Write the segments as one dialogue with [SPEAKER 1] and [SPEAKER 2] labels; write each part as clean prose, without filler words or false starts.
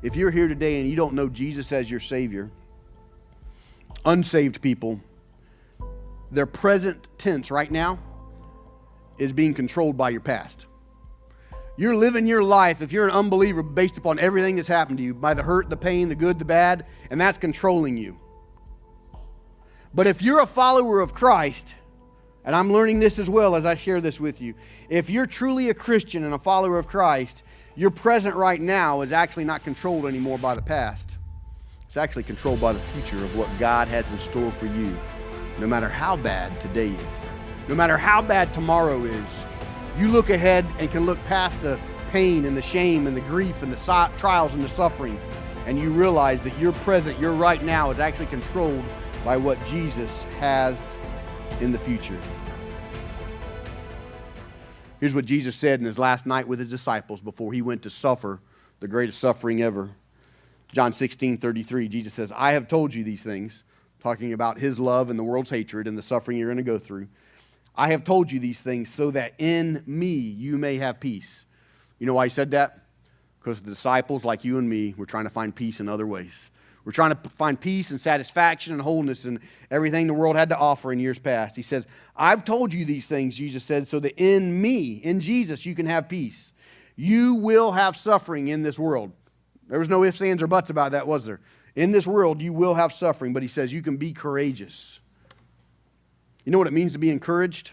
[SPEAKER 1] If you're here today and you don't know Jesus as your Savior, unsaved people, their present tense right now is being controlled by your past. You're living your life, if you're an unbeliever, based upon everything that's happened to you, by the hurt, the pain, the good, the bad, and that's controlling you. But if you're a follower of Christ, and I'm learning this as well as I share this with you, if you're truly a Christian and a follower of Christ, your present right now is actually not controlled anymore by the past. It's actually controlled by the future of what God has in store for you, no matter how bad today is. No matter how bad tomorrow is, you look ahead and can look past the pain and the shame and the grief and the trials and the suffering, and you realize that your present, your right now, is actually controlled by what Jesus has in the future. Here's what Jesus said in his last night with his disciples before he went to suffer the greatest suffering ever. John 16:33, Jesus says, I have told you these things, talking about his love and the world's hatred and the suffering you're going to go through. I have told you these things so that in me you may have peace. You know why he said that? Because the disciples, like you and me, were trying to find peace in other ways. We're trying to find peace and satisfaction and wholeness and everything the world had to offer in years past. He says, I've told you these things, Jesus said, so that in me, in Jesus, you can have peace. You will have suffering in this world. There was no ifs, ands, or buts about that, was there? In this world, you will have suffering, but he says you can be courageous. You know what it means to be encouraged?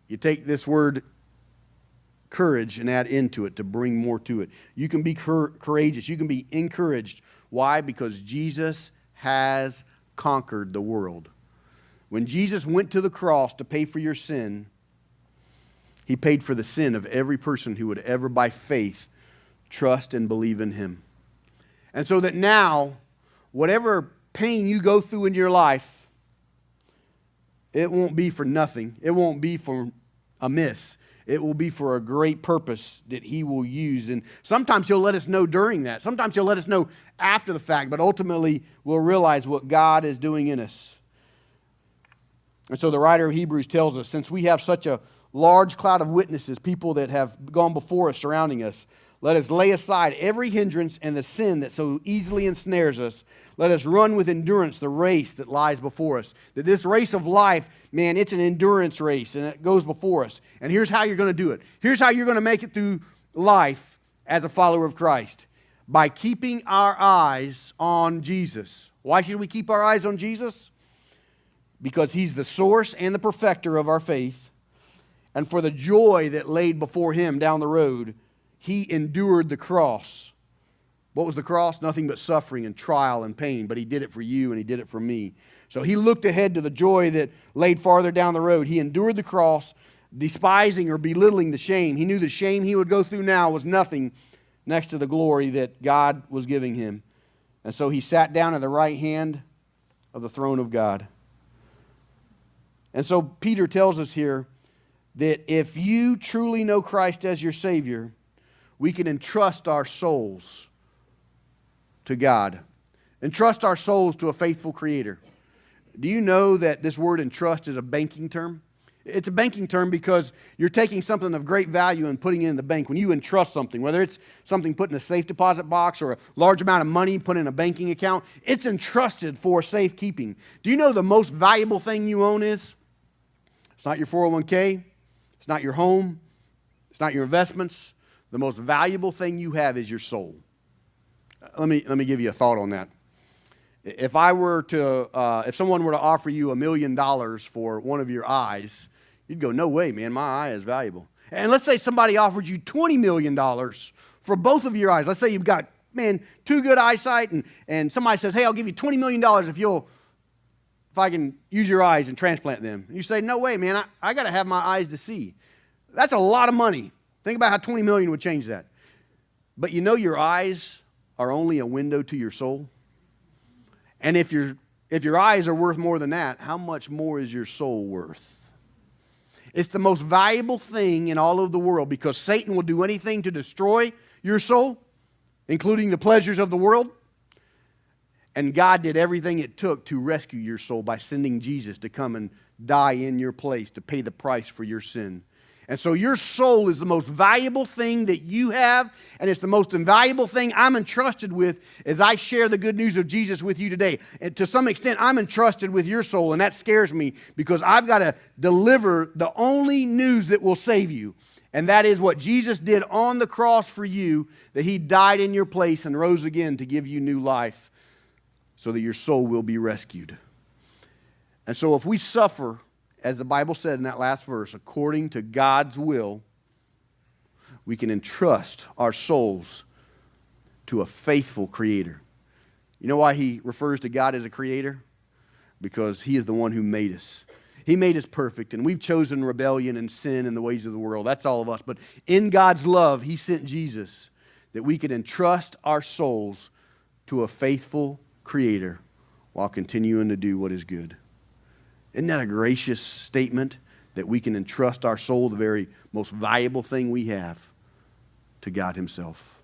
[SPEAKER 1] You take this word courage and add into it to bring more to it. You can be courageous. You can be encouraged. Why? Because Jesus has conquered the world. When Jesus went to the cross to pay for your sin, he paid for the sin of every person who would ever by faith trust and believe in him. And so that now, whatever pain you go through in your life, it won't be for nothing. It won't be for a miss. It will be for a great purpose that he will use. And sometimes he'll let us know during that. Sometimes he'll let us know after the fact. But ultimately, we'll realize what God is doing in us. And so the writer of Hebrews tells us, since we have such a large cloud of witnesses, people that have gone before us, surrounding us, let us lay aside every hindrance and the sin that so easily ensnares us. Let us run with endurance the race that lies before us. That this race of life, man, it's an endurance race, and it goes before us. And here's how you're going to do it. Here's how you're going to make it through life as a follower of Christ. By keeping our eyes on Jesus. Why should we keep our eyes on Jesus? Because he's the source and the perfecter of our faith. And for the joy that laid before him down the road, he endured the cross. What was the cross? Nothing but suffering and trial and pain. But he did it for you and he did it for me. So he looked ahead to the joy that laid farther down the road. He endured the cross, despising or belittling the shame. He knew the shame he would go through now was nothing next to the glory that God was giving him. And so he sat down at the right hand of the throne of God. And so Peter tells us here that if you truly know Christ as your Savior, we can entrust our souls to God. Entrust our souls to a faithful Creator. Do you know that this word entrust is a banking term? It's a banking term because you're taking something of great value and putting it in the bank. When you entrust something, whether it's something put in a safe deposit box or a large amount of money put in a banking account, it's entrusted for safekeeping. Do you know the most valuable thing you own is? It's not your 401k. It's not your home. It's not your investments. The most valuable thing you have is your soul. Let me give you a thought on that. If someone were to offer you $1 million for one of your eyes, you'd go, no way, man, my eye is valuable. And let's say somebody offered you $20 million for both of your eyes. Let's say you've got, man, too good eyesight, and somebody says, hey, I'll give you $20 million if I can use your eyes and transplant them. And you say, no way, man, I got to have my eyes to see. That's a lot of money. Think about how $20 million would change that. But you know your eyes are only a window to your soul. And if your eyes are worth more than that, how much more is your soul worth? It's the most valuable thing in all of the world because Satan will do anything to destroy your soul, including the pleasures of the world. And God did everything it took to rescue your soul by sending Jesus to come and die in your place to pay the price for your sin. And so your soul is the most valuable thing that you have, and it's the most invaluable thing I'm entrusted with as I share the good news of Jesus with you today. And to some extent, I'm entrusted with your soul, and that scares me because I've got to deliver the only news that will save you. And that is what Jesus did on the cross for you, that He died in your place and rose again to give you new life so that your soul will be rescued. And so if we suffer, as the Bible said in that last verse, according to God's will, we can entrust our souls to a faithful Creator. You know why He refers to God as a Creator? Because He is the one who made us. He made us perfect, and we've chosen rebellion and sin in the ways of the world. That's all of us. But in God's love, He sent Jesus that we could entrust our souls to a faithful Creator while continuing to do what is good. Isn't that a gracious statement that we can entrust our soul, the very most valuable thing we have, to God Himself?